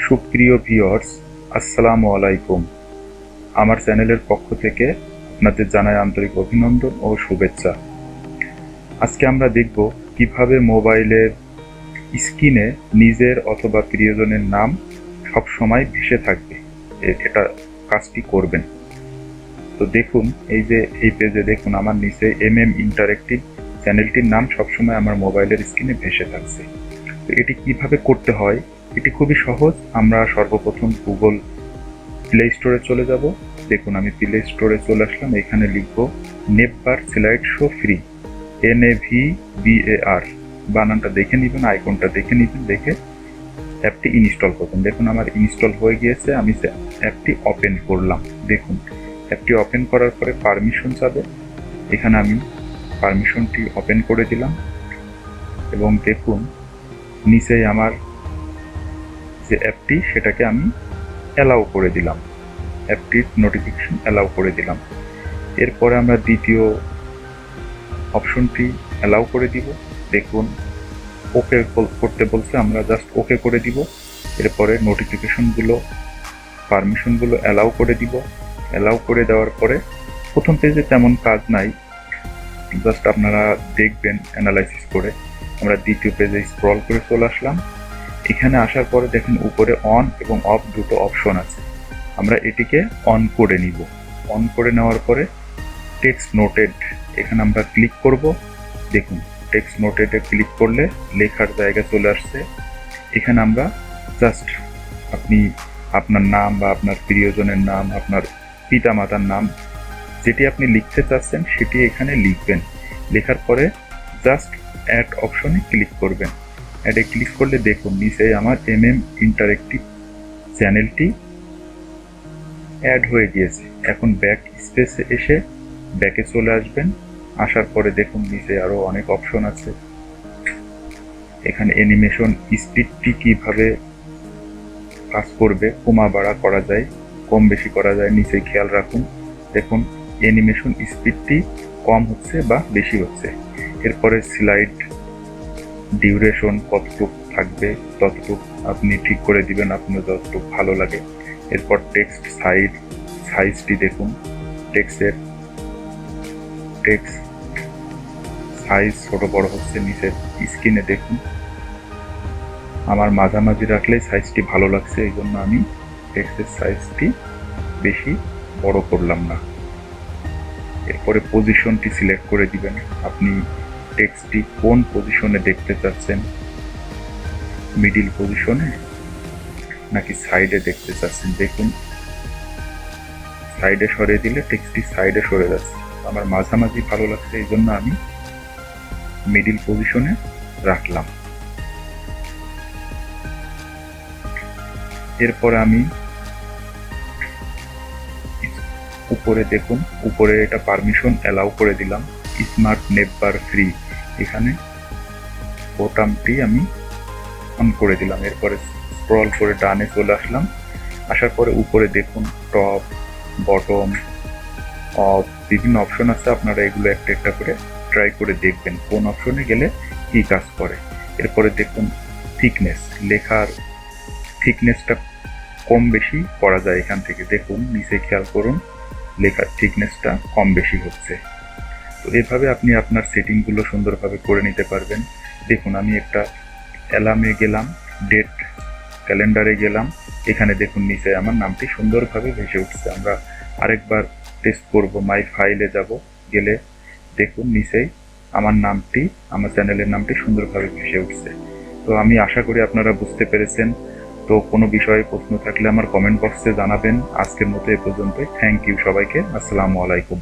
সুপ্রিয় ভিউয়ার্স, আসসালামু আলাইকুম। আমার চ্যানেলের পক্ষ থেকে আপনাদের জানাই আন্তরিক অভিনন্দন ও শুভেচ্ছা। আজকে আমরা দেখব কিভাবে মোবাইলের স্ক্রিনে নিজের অথবা প্রিয়জনের নাম সবসময় ভেসে থাকবে। এটা কাজটি করবেন। তো দেখুন, এই পেজে দেখুন আমার নিচে ইন্টারেক্টিভ চ্যানেলটির নাম সবসময় আমার মোবাইলের স্ক্রিনে ভেসে থাকছে। তো এটি কিভাবে করতে হয়, এটি খুবই সহজ। আমরা সর্বপ্রথম গুগল প্লে স্টোরে চলে যাব। দেখুন, আমি প্লে স্টোরে চলে আসলাম। এখানে লিখব never slide show free, NAVBAR। বানানটা দেখে নেবেন, আইকনটা দেখে নেবেন, দেখে অ্যাপটি ইনস্টল করবেন। দেখুন, আমার ইনস্টল হয়ে গিয়েছে। আমি অ্যাপটি ওপেন করলাম। দেখুন, অ্যাপটি ওপেন করার পরে পারমিশন চাবে। এখানে আমি পারমিশনটি ওপেন করে দিলাম এবং দেখুন নিচেই আমার যে অ্যাপটি সেটাকে আমি অ্যালাউ করে দিলাম, অ্যাপটির নোটিফিকেশন অ্যালাউ করে দিলাম। এরপরে আমরা দ্বিতীয় অপশনটি অ্যালাউ করে দিব। দেখুন, ওকে করতে বলছে, আমরা জাস্ট ওকে করে দিব। এরপরে নোটিফিকেশনগুলো, পারমিশনগুলো অ্যালাউ করে দিব। অ্যালাউ করে দেওয়ার পরে প্রথম পেজে তেমন কাজ নাই, জাস্ট আপনারা দেখবেন অ্যানালাইসিস করে। আমরা দ্বিতীয় পেজে স্ক্রল করে চলে আসলাম। এখানে আসার পরে দেখেন উপরে অন এবং অফ দুটো অপশন আছে। আমরা এটিকে অন করে নিব। অন করে নেওয়ার পরে টেক্সট নোটেড, এখানে আমরা ক্লিক করব। দেখুন, টেক্সট নোটেডে ক্লিক করলে লেখার জায়গা চলে আসছে। এখানে আমরা জাস্ট আপনি আপনার নাম বা আপনার প্রিয়জনের নাম, আপনার পিতা মাতার নাম, যেটি আপনি লিখতে চাচ্ছেন সেটি এখানে লিখবেন। লেখার পরে জাস্ট অ্যাড অপশনে ক্লিক করবেন। অ্যাডে ক্লিক করলে দেখুন নিচে আমার ইন্টারেক্টিভ চ্যানেলটি অ্যাড হয়ে গিয়েছে। এখন ব্যাক স্পেসে এসে ব্যাকে চলে আসবেন। আসার পরে দেখুন নিচে আরও অনেক অপশন আছে। এখানে অ্যানিমেশন স্পিডটি কিভাবে কাজ করবে, কমা বাড়া করা যায়, কম বেশি করা যায়, নিচে খেয়াল রাখুন। দেখুন অ্যানিমেশন স্পিডটি কম হচ্ছে বা বেশি হচ্ছে। এরপরে স্লাইড ডিউরেশন কতটুকু থাকবে ততটুকু আপনি ঠিক করে দিবেন, আপনার যতটুকু ভালো লাগে। এরপর টেক্সট সাইজটি দেখুন, টেক্সট সাইজ ছোট বড় হচ্ছে। নিচের স্ক্রিনে দেখুন আমার মাঝামাঝি রাখলে সাইজটি ভালো লাগছে, এই জন্য আমি টেক্সটের সাইজটি বেশি বড় করলাম না। এরপরে পজিশনটি সিলেক্ট করে দিবেন, আপনি টেক্সটটি কোন পজিশনে দেখতে চাচ্ছেন, মিডিল পজিশনে নাকি সাইডে দেখতে চাচ্ছেন। দেখুন সাইডে সরিয়ে দিলে টেক্সটটি সাইডে সরে যাচ্ছে, আমার মাঝামাঝি ভালো লাগছে, এই জন্য আমি মিডিল পজিশনে রাখলাম। এরপরে আমি উপরে দেখুন, উপরে এটা পারমিশন অ্যালাউ করে দিলাম, স্মার্ট নেভার ফ্রি, এখানে বোতামটি আমি অন করে দিলাম। এরপরে স্ক্রল করে ডানে চলে আসলাম। আসার পরে উপরে দেখুন টপ, বটম, অফ, বিভিন্ন অপশন আছে। আপনারা এগুলো একটা একটা করে ট্রাই করে দেখবেন কোন অপশনে গেলে কি কাজ করে। এরপরে দেখুন থিকনেস, লেখার থিকনেসটা কম বেশি করা যায় এখান থেকে। দেখুন নিচে খেয়াল করুন, লেখার থিকনেসটা কম বেশি হচ্ছে। তো এভাবে আপনি আপনার সেটিংগুলো সুন্দরভাবে করে নিতে পারবেন। দেখুন আমি একটা অ্যালার্মে গেলাম, ডেট ক্যালেন্ডারে গেলাম, এখানে দেখুন নিচে আমার নামটি সুন্দরভাবে ভেসে উঠছে। আমরা আরেকবার টেস্ট করব, মাই ফাইলে যাব, গেলে দেখুন নিচেই আমার নামটি, আমার চ্যানেলের নামটি সুন্দরভাবে ভেসে উঠছে। তো আমি আশা করি আপনারা বুঝতে পেরেছেন। তো কোনো বিষয়ে প্রশ্ন থাকলে আমার কমেন্ট বক্সে জানাবেন। আজকের মতো এ পর্যন্তই। থ্যাংক ইউ সবাইকে। আসসালামু আলাইকুম।